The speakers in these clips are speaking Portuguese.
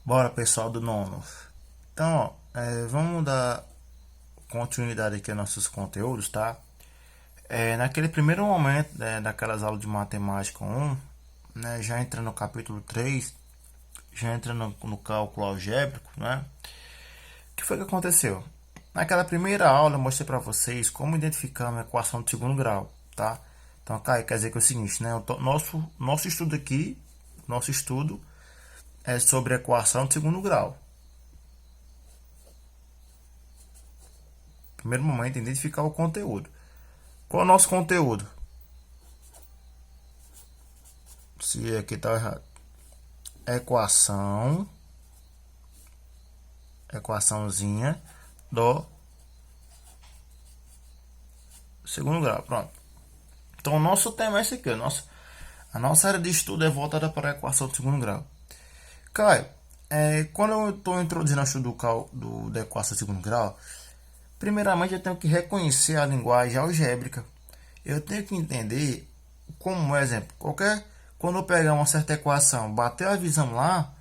Bora, pessoal do nono. Então, ó, vamos dar continuidade aqui aos nossos conteúdos, tá? Naquele primeiro momento, daquelas aulas de matemática 1, né, já entra no capítulo 3, já entra no cálculo algébrico, né? O que foi que aconteceu? Naquela primeira aula eu mostrei para vocês como identificar uma equação de segundo grau, tá? Então, quer dizer que é o seguinte, né? Nosso estudo aqui, nosso estudo é sobre a equação de segundo grau. Primeiro momento, identificar o conteúdo. Qual é o nosso conteúdo? Se aqui está errado. Equaçãozinha do segundo grau. Pronto. Então, o nosso tema é esse aqui. A nossa área de estudo é voltada para a equação de segundo grau. Caio, quando eu estou introduzindo o estudo da equação de segundo grau, primeiramente eu tenho que reconhecer a linguagem algébrica. Eu tenho que entender, como exemplo, quando eu pegar uma certa equação, bater a visão lá,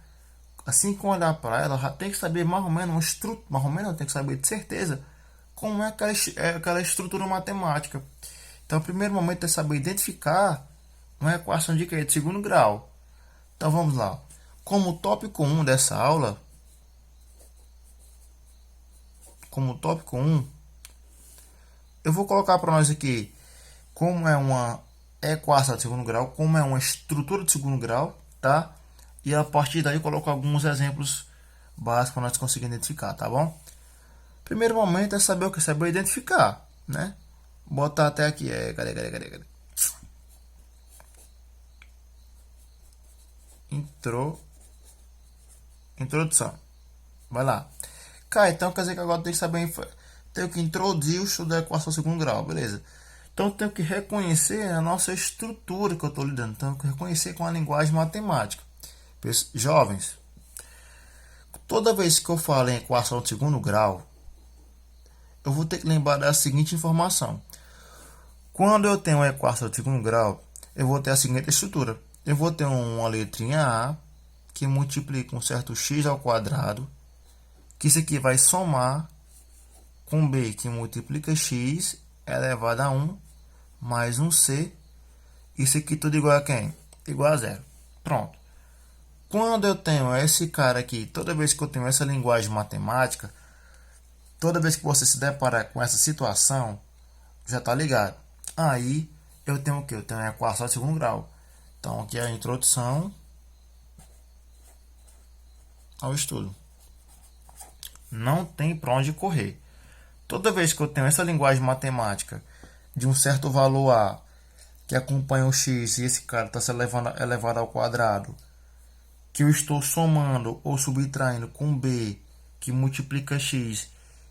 assim que eu olhar para ela, eu já tenho que saber mais ou menos, eu tenho que saber de certeza como é aquela estrutura matemática. Então, o primeiro momento é saber identificar uma equação de segundo grau. Então, vamos lá. Como tópico 1 dessa aula, eu vou colocar para nós aqui como é uma equação de segundo grau, como é uma estrutura de segundo grau, tá? E a partir daí eu coloco alguns exemplos básicos para nós conseguirmos identificar, tá bom? Primeiro momento é saber o que? Saber identificar, né? Botar até aqui, cadê? Introdução. Vai lá. Então quer dizer que agora tem que saber, tenho que introduzir o estudo da equação de segundo grau, beleza? Então tenho que reconhecer a nossa estrutura que eu estou lidando, tenho que reconhecer com a linguagem matemática. Jovens, toda vez que eu falo em equação de segundo grau, eu vou ter que lembrar da seguinte informação. Quando eu tenho uma equação de segundo grau, eu vou ter a seguinte estrutura. Eu vou ter uma letrinha A que multiplica um certo x ao quadrado, que isso aqui vai somar com B que multiplica x elevado a 1 mais um C. Isso aqui tudo igual a quem? Igual a zero. Pronto. Quando eu tenho esse cara aqui, toda vez que eu tenho essa linguagem matemática, toda vez que você se deparar com essa situação, já está ligado. Aí eu tenho o que? Eu tenho a equação de segundo grau. Então aqui é a introdução ao estudo. Não tem para onde correr. Toda vez que eu tenho essa linguagem matemática de um certo valor A que acompanha o x e esse cara está se elevado ao quadrado, que eu estou somando ou subtraindo com B que multiplica x,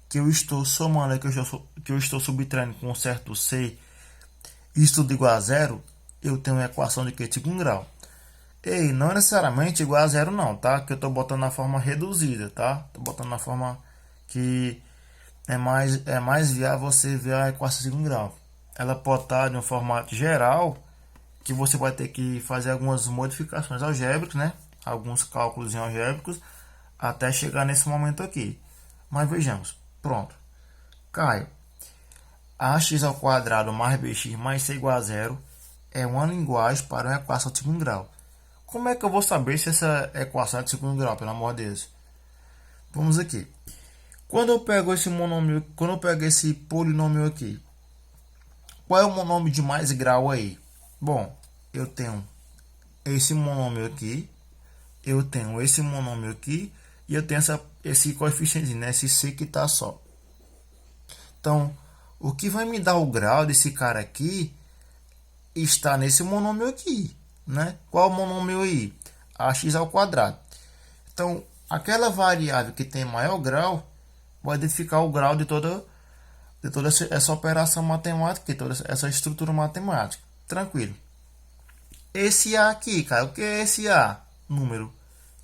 que eu estou somando que eu estou subtraindo com um certo C, isso tudo igual a zero, eu tenho uma equação de segundo grau. E não necessariamente igual a zero não, tá? Que eu estou botando na forma reduzida, tá? Estou botando na forma que é mais viável você ver a equação de segundo grau. Ela pode estar em um formato geral, que você vai ter que fazer algumas modificações algébricas, né? Alguns cálculos algébricos, até chegar nesse momento aqui. Mas vejamos, pronto. Caio, ax ao quadrado mais bx mais c igual a zero é uma linguagem para uma equação de segundo grau. Como é que eu vou saber se essa equação é de segundo grau, pelo amor de Deus? Vamos aqui. Quando eu pego esse polinômio aqui, qual é o monômio de mais grau aí? Bom, eu tenho esse monômio aqui, eu tenho esse monômio aqui e eu tenho esse coeficiente, né? Esse c que está só. Então, o que vai me dar o grau desse cara aqui está nesse monômio aqui, né? Qual é o monômio aí? Ax ao quadrado. Então, aquela variável que tem maior grau vai identificar o grau de toda essa operação matemática, de toda essa estrutura matemática. Tranquilo. Esse A aqui, cara, o que é esse A? Número.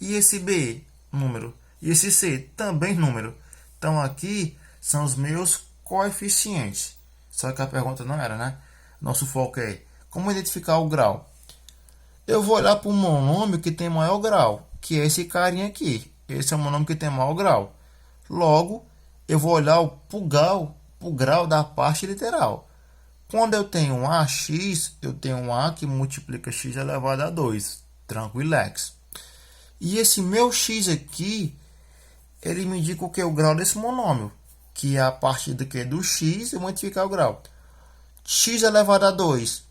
E esse B? Número. E esse C? Também número. Então, aqui são os meus coeficientes. Só que a pergunta não era, né? Nosso foco é como identificar o grau. Eu vou olhar para o monômio que tem maior grau, que é esse carinha aqui. Esse é o monômio que tem maior grau. Logo, eu vou olhar pro grau da parte literal. Quando eu tenho um AX, eu tenho um A que multiplica x elevado a 2. Tranquilex. E esse meu x aqui, ele me indica o que? O grau desse monômio. Que é a partir do que? Do x e multiplicar o grau. X elevado a 2.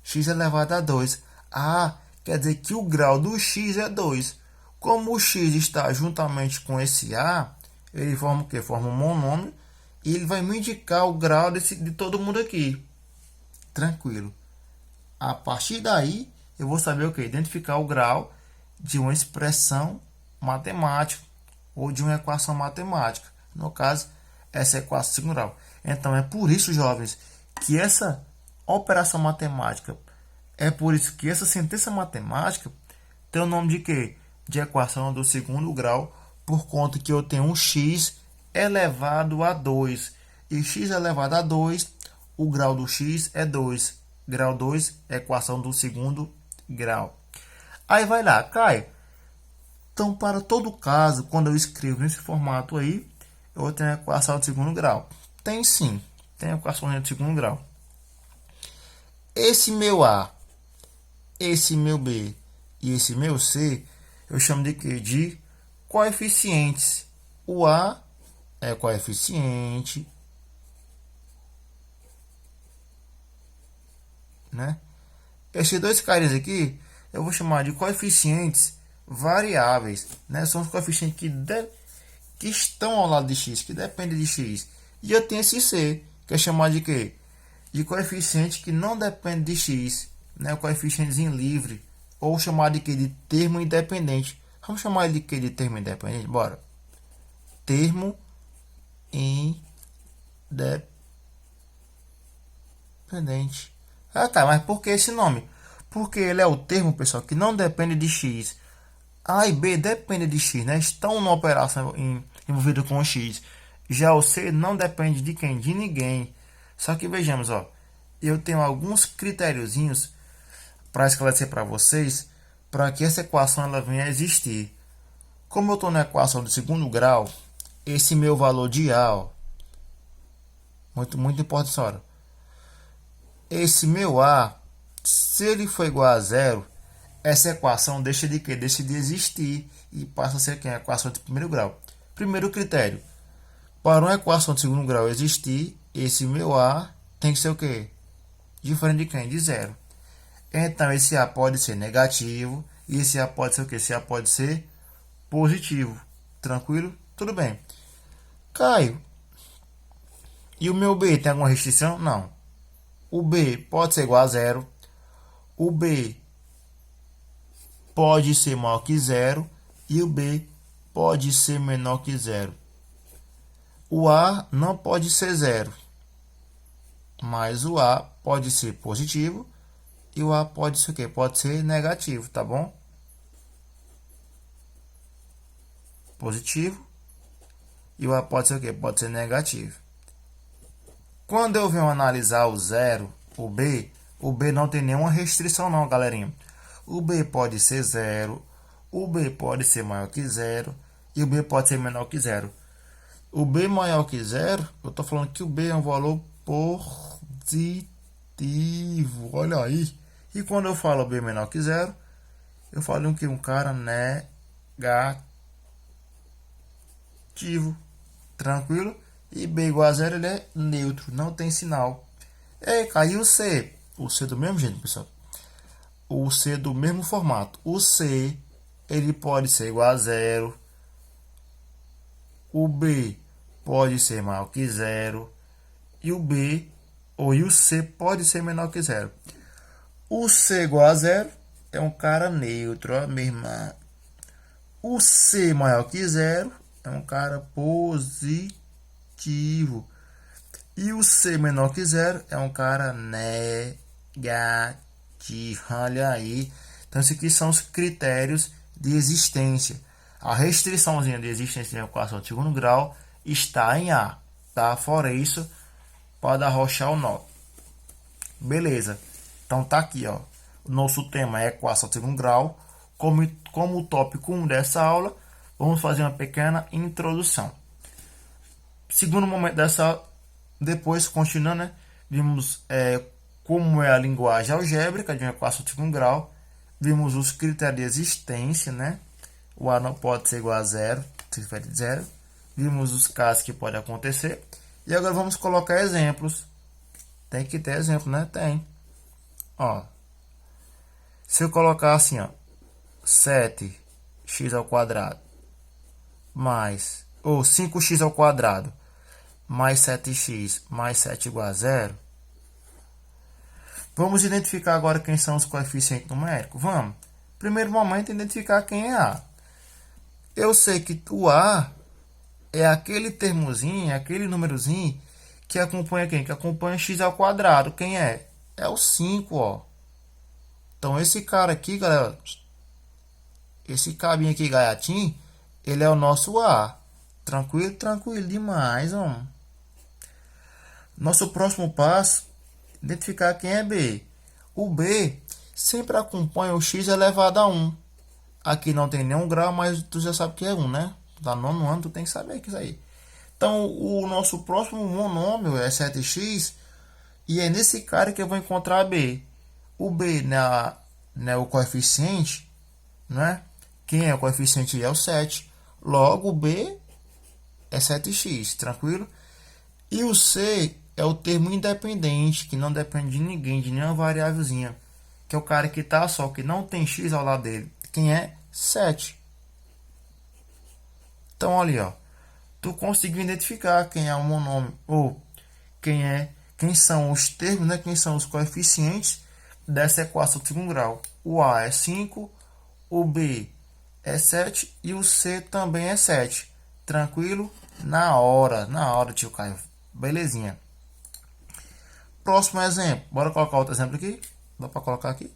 X elevado a 2. Ah, quer dizer que o grau do x é 2. Como o x está juntamente com esse A, ele forma o quê? Forma um monômio. E ele vai me indicar o grau de todo mundo aqui. Tranquilo. A partir daí, eu vou saber o quê? Identificar o grau de uma expressão matemática ou de uma equação matemática. No caso, essa equação de segundo grau. Então, é por isso, jovens, que essa operação matemática, é por isso que essa sentença matemática tem o nome de quê? De equação do segundo grau, por conta que eu tenho um x elevado a 2. E x elevado a 2, o grau do x é 2. Grau 2 é equação do segundo grau. Aí vai lá, Caio. Então, para todo caso, quando eu escrevo nesse formato aí, eu tenho a equação de segundo grau. Tem sim, tem a equação de segundo grau. Esse meu A, esse meu B e esse meu C, eu chamo de quê? De coeficientes. O A é coeficiente, né? Esses dois caras aqui, eu vou chamar de coeficientes variáveis, né? São os coeficientes que estão ao lado de x, que dependem de x. E eu tenho esse C, que é chamado de quê? De coeficiente que não depende de x, né? O coeficientezinho livre, ou chamado de quê? De termo independente. Vamos chamar ele de quê? De termo independente? Bora. Termo independente. Ah, tá, mas por que esse nome? Porque ele é o termo, pessoal, que não depende de x. A e B dependem de x, né? Estão numa operação envolvida com x. Já o C não depende de quem? De ninguém. Só que vejamos, ó, eu tenho alguns critériozinhos para esclarecer para vocês, para que essa equação ela venha a existir. Como eu estou na equação do segundo grau, esse meu valor de A, ó, muito importante, olha. Esse meu A, se ele for igual a zero, essa equação deixa de quê? Deixa de existir e passa a ser quem? A equação de primeiro grau. Primeiro critério. Para uma equação de segundo grau existir, esse meu A tem que ser o quê? Diferente de quem? De zero. Então, esse A pode ser negativo e esse A pode ser o quê? Esse A pode ser positivo. Tranquilo? Tudo bem. Caio, e o meu B tem alguma restrição? Não. O B pode ser igual a zero. O B pode ser maior que zero. E o B pode ser menor que zero. O A não pode ser zero. Mas o A pode ser positivo. E o A pode ser o quê? Pode ser negativo, tá bom? Positivo. E o A pode ser o quê? Pode ser negativo. Quando eu venho analisar o zero, o B não tem nenhuma restrição não, galerinha. O B pode ser zero, o B pode ser maior que zero e o B pode ser menor que zero. O B maior que zero, eu estou falando que o B é um valor positivo, olha aí. E quando eu falo B menor que zero, eu falo que um cara negativo, tranquilo? E B igual a zero, ele é neutro, não tem sinal. E caiu o C. O C do mesmo jeito, pessoal. O C do mesmo formato. O C, ele pode ser igual a zero. O B pode ser maior que zero. E o C pode ser menor que zero. O C igual a zero é um cara neutro, ó, minha irmã. O C maior que zero é um cara positivo. E o C menor que zero é um cara negativo. Olha aí. Então, esses aqui são os critérios de existência. A restriçãozinha de existência de equação de segundo grau está em A. Tá? Fora isso, pode arrochar o nó. Beleza. Então, tá aqui, ó. O nosso tema é equação de segundo grau. Como o tópico 1 dessa aula, vamos fazer uma pequena introdução. Segundo momento dessa, depois continuando, né, vimos como é a linguagem algébrica de uma equação de segundo grau, vimos os critérios de existência, né, o A não pode ser igual a zero, se for de zero, vimos os casos que podem acontecer, e agora vamos colocar exemplos. Tem que ter exemplo, né? Tem. Ó, se eu colocar assim, ó, 7x ao quadrado mais, ou 5x ao quadrado mais 7x mais 7 igual a zero, vamos identificar agora quem são os coeficientes numéricos? Vamos. Primeiro momento, identificar quem é A. Eu sei que o A é aquele termozinho, aquele númerozinho que acompanha quem? Que acompanha x ao quadrado. Quem é? É o 5, ó. Então, esse cara aqui, galera, esse cabinho aqui, gaiatinho, ele é o nosso A. Tranquilo? Tranquilo demais, ó. Nosso próximo passo, identificar quem é B. O B sempre acompanha o x elevado a 1. Aqui não tem nenhum grau, mas tu já sabe que é 1, né? Tá no nono ano, tu tem que saber que isso aí. Então, o nosso próximo monômio é 7x, e é nesse cara que eu vou encontrar B. O B não é o coeficiente, né? Quem é o coeficiente é o 7. Logo, o B é 7x, tranquilo? E o C é o termo independente, que não depende de ninguém, de nenhuma variávelzinha, que é o cara que está só, que não tem x ao lado dele. Quem é? 7. Então, olha aí, ó. Tu conseguiu identificar quem é o monômio, ou quem são os termos, né? Quem são os coeficientes dessa equação de segundo grau. O A é 5, o B é 7 e o C também é 7. Tranquilo? Na hora, tio Caio. Belezinha. Próximo exemplo. Bora colocar outro exemplo aqui? Dá para colocar aqui?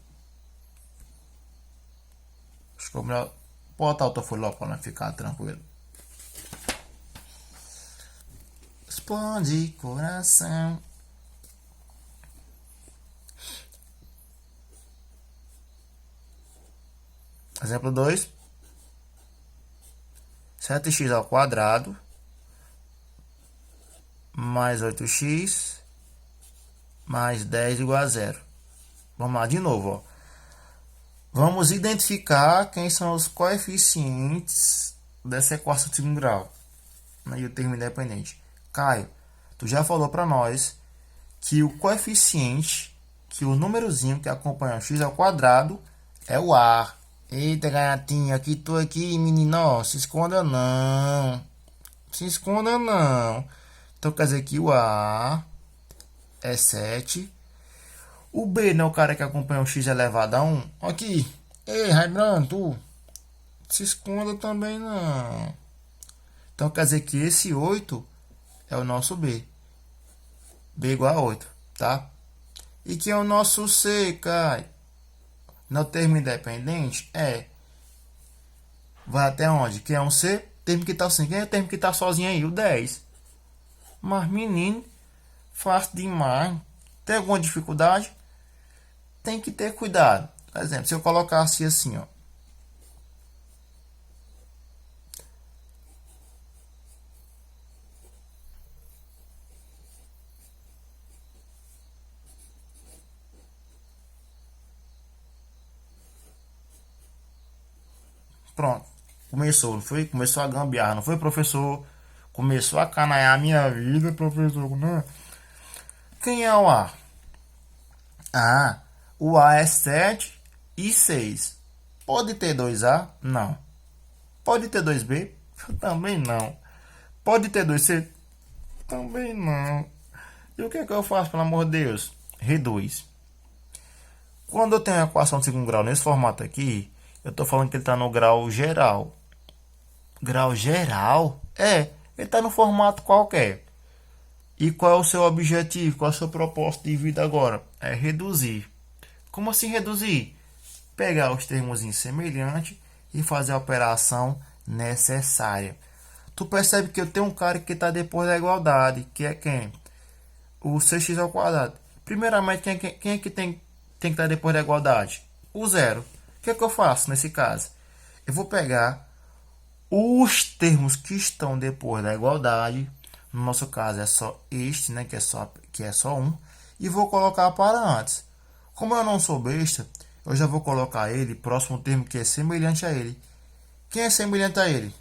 Acho que é melhor botar outra folha para não ficar tranquilo. Explode coração. Exemplo 2. 7x ao quadrado mais 8x mais 10 igual a zero. Vamos lá de novo, ó. Vamos identificar quem são os coeficientes dessa equação de segundo grau. E o termo independente. Caio, tu já falou para nós que o coeficiente, que o númerozinho que acompanha o x ao quadrado é o A. Eita, gatinha, aqui tô aqui, menino, se esconda não. Se esconda não. Então quer dizer que o A é 7. O B não é o cara que acompanha o x elevado a 1. Aqui. Ei, Raibrando, tu. Se esconda também não. Então quer dizer que esse 8 é o nosso B. B igual a 8, tá? E que é o nosso C, Kai? No termo independente, vai até onde? Que é um C? Termo que tá assim. Quem é o termo que tá sozinho aí? O 10. Mas, menino, fácil demais. Tem alguma dificuldade? Tem que ter cuidado. Por exemplo, se eu colocasse assim, ó. Pronto. Começou, não foi? Começou a gambiarra, não foi, professor? Começou a canaiar a minha vida, professor, né? Quem é o A? O A é 7 e 6. Pode ter 2A? Não. Pode ter 2B? Também não. Pode ter 2C? Também não. E o que é que eu faço, pelo amor de Deus? Reduz. Quando eu tenho a equação de segundo grau nesse formato aqui, eu estou falando que ele está no grau geral. Grau geral? Ele está no formato qualquer. E qual é o seu objetivo? Qual é o seu propósito de vida agora? É reduzir. Como assim reduzir? Pegar os termos semelhantes e fazer a operação necessária. Tu percebe que eu tenho um cara que está depois da igualdade, que é quem? O 6x ao quadrado. Primeiramente, quem é que tem que estar depois da igualdade? O zero. O que é que eu faço nesse caso? Eu vou pegar Os termos que estão depois da igualdade, no nosso caso é só este, né, que é só um, e vou colocar para antes. Como eu não sou besta, eu já vou colocar ele próximo ao termo que é semelhante a ele. Quem é semelhante a ele?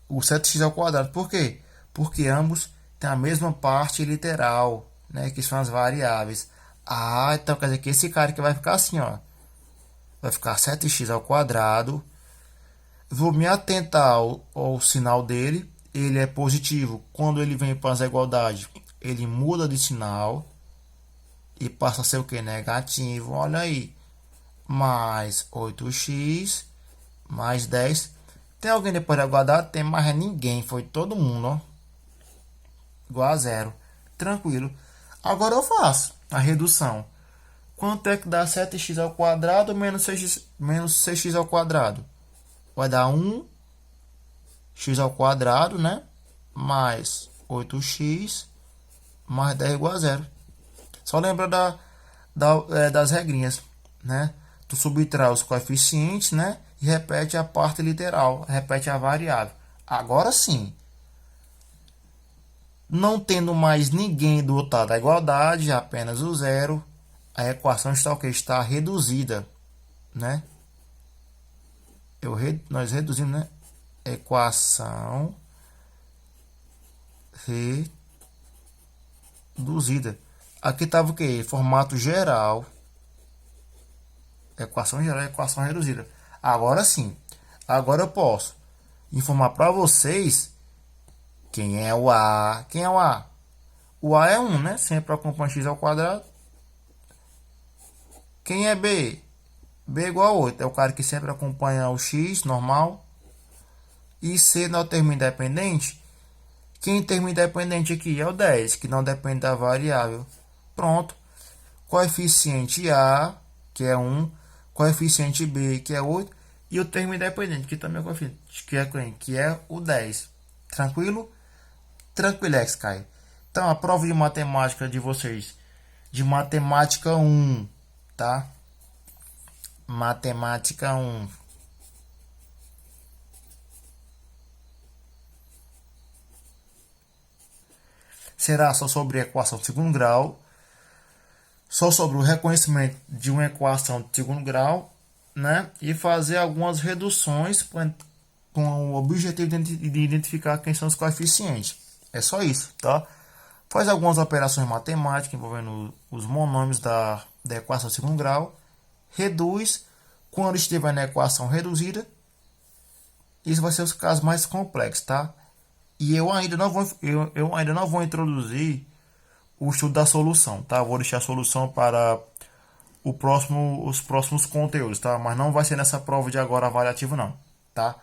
O 7x ao quadrado. Por quê? Porque ambos têm a mesma parte literal, né, que são as variáveis. Ah, então quer dizer que esse cara que vai ficar assim, ó. Vai ficar 7x ao quadrado. Vou me atentar ao sinal dele. Ele é positivo. Quando ele vem para a igualdade, ele muda de sinal e passa a ser o que? Negativo. Olha aí. Mais 8x mais 10. Tem alguém depois da igualdade? Tem, mas é ninguém. Foi todo mundo, ó. Igual a zero. Tranquilo. Agora eu faço a redução. Quanto é que dá 7x ao quadrado menos 6x ao quadrado? Vai dar 1x ao quadrado, né? Mais 8x mais 10 igual a zero. Só lembra das regrinhas, né? Tu subtrai os coeficientes, né? E repete a parte literal, repete a variável. Agora sim, não tendo mais ninguém do outro lado da igualdade, apenas o zero, a equação está o que? Está reduzida, né? Nós reduzimos, né? Equação reduzida. Aqui estava o que? Formato geral. Equação geral, equação reduzida. Agora sim. Agora eu posso informar para vocês quem é o A. Quem é o A? O A é 1, né? Sempre acompanha x ao quadrado. Quem é B? B igual a 8. É o cara que sempre acompanha o x normal. E C não é o termo independente. Quem termo independente aqui é o 10, que não depende da variável. Pronto. Coeficiente A, que é 1. Coeficiente B, que é 8. E o termo independente, que também é coeficiente, que é o 10. Tranquilo? Tranquilex, Kai. Então, a prova de matemática de vocês, de matemática 1, tá? Matemática 1. Será só sobre a equação de segundo grau, só sobre o reconhecimento de uma equação de segundo grau, né? E fazer algumas reduções com o objetivo de identificar quem são os coeficientes. É só isso, tá? Faz algumas operações matemáticas envolvendo os monômios da equação de segundo grau, reduz quando estiver na equação reduzida. Isso vai ser os casos mais complexos, tá? E eu ainda não vou introduzir o estudo da solução, tá? Vou deixar a solução para os próximos conteúdos, tá? Mas não vai ser nessa prova de agora avaliativa, não, tá?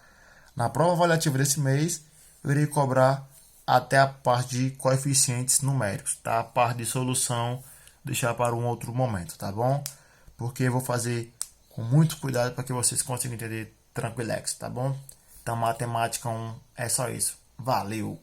Na prova avaliativa desse mês, eu irei cobrar até a parte de coeficientes numéricos, tá? A parte de solução, deixar para um outro momento, tá bom? Porque eu vou fazer com muito cuidado para que vocês consigam entender tranquilex, tá bom? Então, matemática 1 é só isso. Valeu!